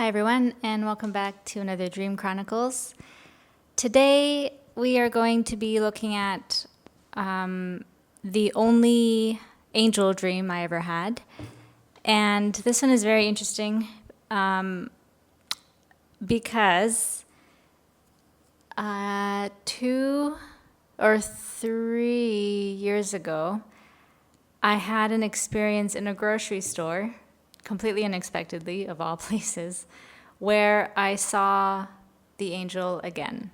Hi, everyone, and welcome back to another Dream Chronicles. Today, we are going to be looking at the only angel dream I ever had. And this one is very interesting because 2 or 3 years ago, I had an experience in a grocery store, completely unexpectedly, of all places, where I saw the angel again.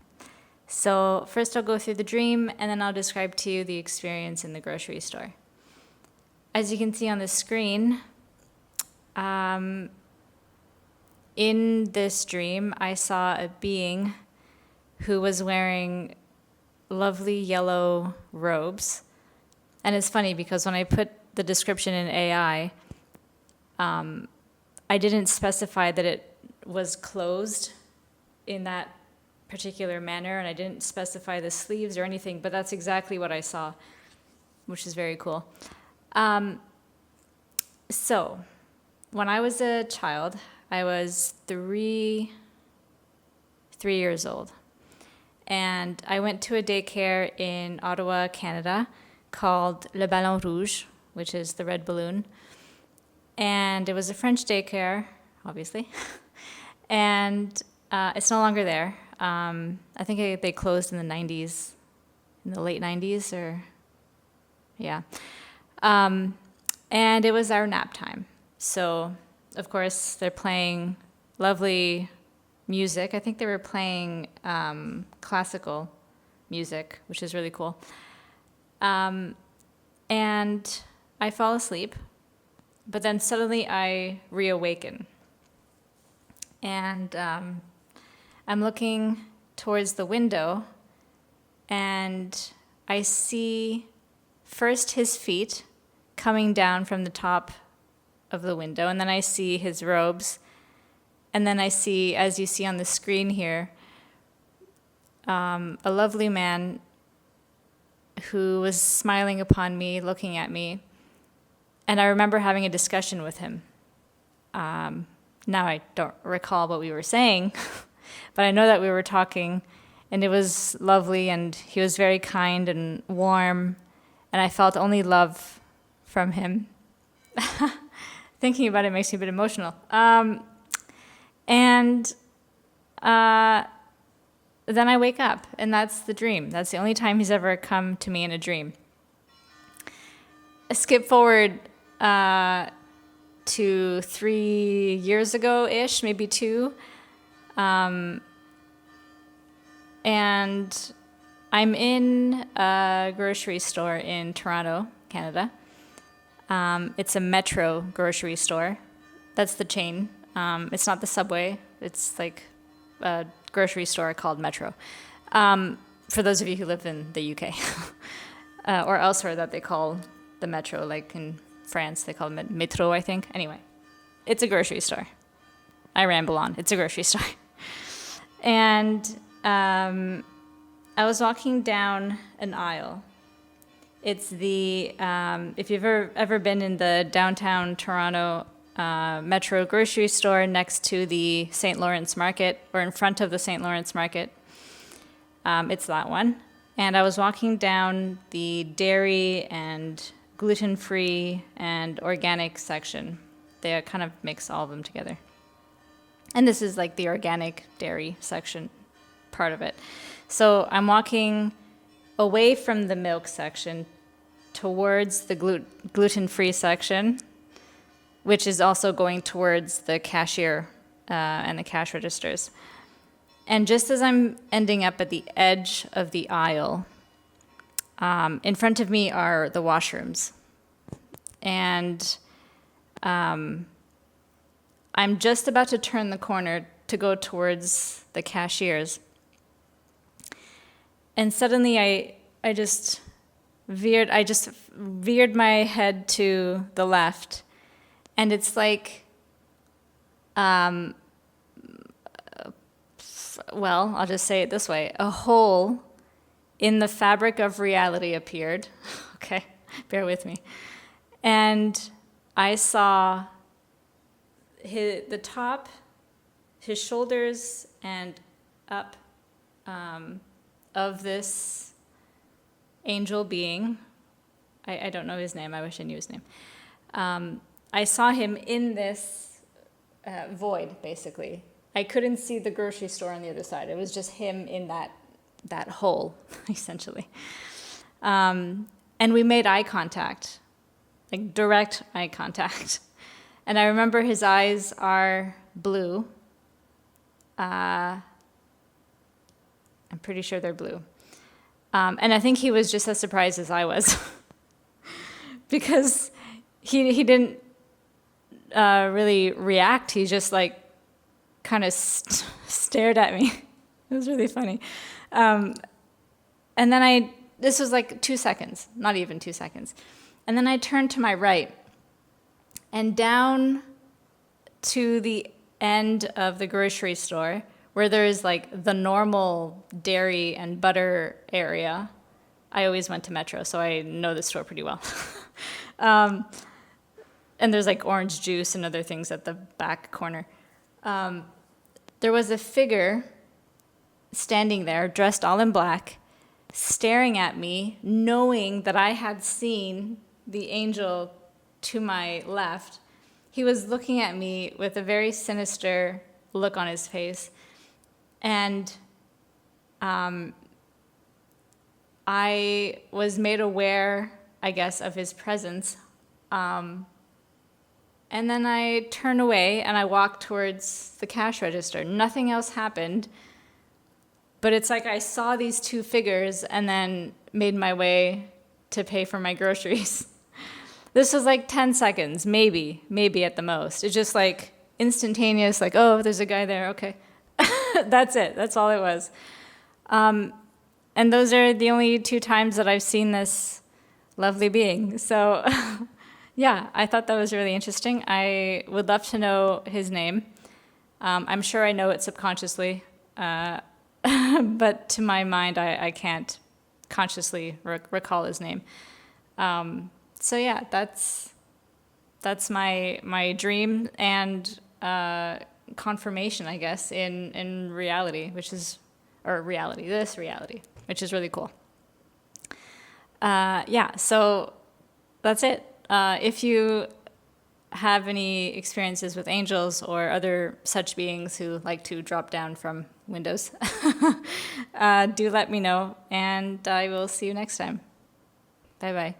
So first I'll go through the dream, and then I'll describe to you the experience in the grocery store. As you can see on the screen, in this dream, I saw a being who was wearing lovely yellow robes. And it's funny because when I put the description in AI, I didn't specify that it was closed in that particular manner, and I didn't specify the sleeves or anything, but that's exactly what I saw, which is very cool. So, when I was a child, I was three years old, and I went to a daycare in Ottawa, Canada, called Le Ballon Rouge, which is the red balloon. And it was a French daycare, obviously. And it's no longer there. I think they closed in the 90s, in the late 90s, or yeah. And it was our nap time. So, of course, they're playing lovely music. I think they were playing classical music, which is really cool. And I fall asleep, but then suddenly I reawaken. And I'm looking towards the window, and I see first his feet coming down from the top of the window, and then I see his robes, and then I see, as you see on the screen here, a lovely man who was smiling upon me, looking at me, and I remember having a discussion with him. Now I don't recall what we were saying, but I know that we were talking, and it was lovely, and he was very kind and warm, and I felt only love from him. Thinking about it makes me a bit emotional. And then I wake up, and that's the dream. That's the only time he's ever come to me in a dream. Skip forward to 3 years ago-ish, maybe 2. And I'm in a grocery store in Toronto, Canada. It's a Metro grocery store. That's the chain. It's not the Subway. It's like a grocery store called Metro. For those of you who live in the UK or elsewhere that they call the Metro, like in France, they call it Métro, I think. Anyway, it's a grocery store. I ramble on. It's a grocery store. And I was walking down an aisle. It's the, if you've ever been in the downtown Toronto Metro grocery store next to the St. Lawrence Market, or in front of the St. Lawrence Market, it's that one. And I was walking down the dairy and gluten-free and organic section. They kind of mix all of them together. And this is like the organic dairy section part of it. So I'm walking away from the milk section towards the gluten-free section, which is also going towards the cashier and the cash registers. And just as I'm ending up at the edge of the aisle, in front of me are the washrooms. And I'm just about to turn the corner to go towards the cashiers. And suddenly I just veered my head to the left. And it's like, well, I'll just say it this way. A hole in the fabric of reality appeared. Okay, bear with me. And I saw the top his shoulders and up of this angel being. I don't know his name. I wish I knew his name. I saw him in this void, basically. I couldn't see the grocery store on the other side. It was just him in that hole, essentially. And we made eye contact, like direct eye contact. And I remember his eyes are blue. I'm pretty sure they're blue. And I think he was just as surprised as I was. Because he didn't really react. He just like kind of stared at me. It was really funny. And then this was like 2 seconds, not even 2 seconds. And then I turned to my right, and down to the end of the grocery store, where there's like the normal dairy and butter area. I always went to Metro, so I know the store pretty well. And there's like orange juice and other things at the back corner. There was a figure standing there, dressed all in black, staring at me, knowing that I had seen the angel to my left. He was looking at me with a very sinister look on his face. And I was made aware, I guess, of his presence. And then I turned away and I walked towards the cash register. Nothing else happened. But it's like I saw these two figures and then made my way to pay for my groceries. This was like 10 seconds, maybe at the most. It's just like instantaneous, like, oh, there's a guy there, okay. That's it, that's all it was. And those are the only 2 times that I've seen this lovely being. So yeah, I thought that was really interesting. I would love to know his name. I'm sure I know it subconsciously, but to my mind, I can't consciously recall his name. So yeah, that's my dream and confirmation, I guess, in reality, this reality, which is really cool. Yeah, so that's it. If you have any experiences with angels or other such beings who like to drop down from windows, do let me know, and I will see you next time. Bye-bye.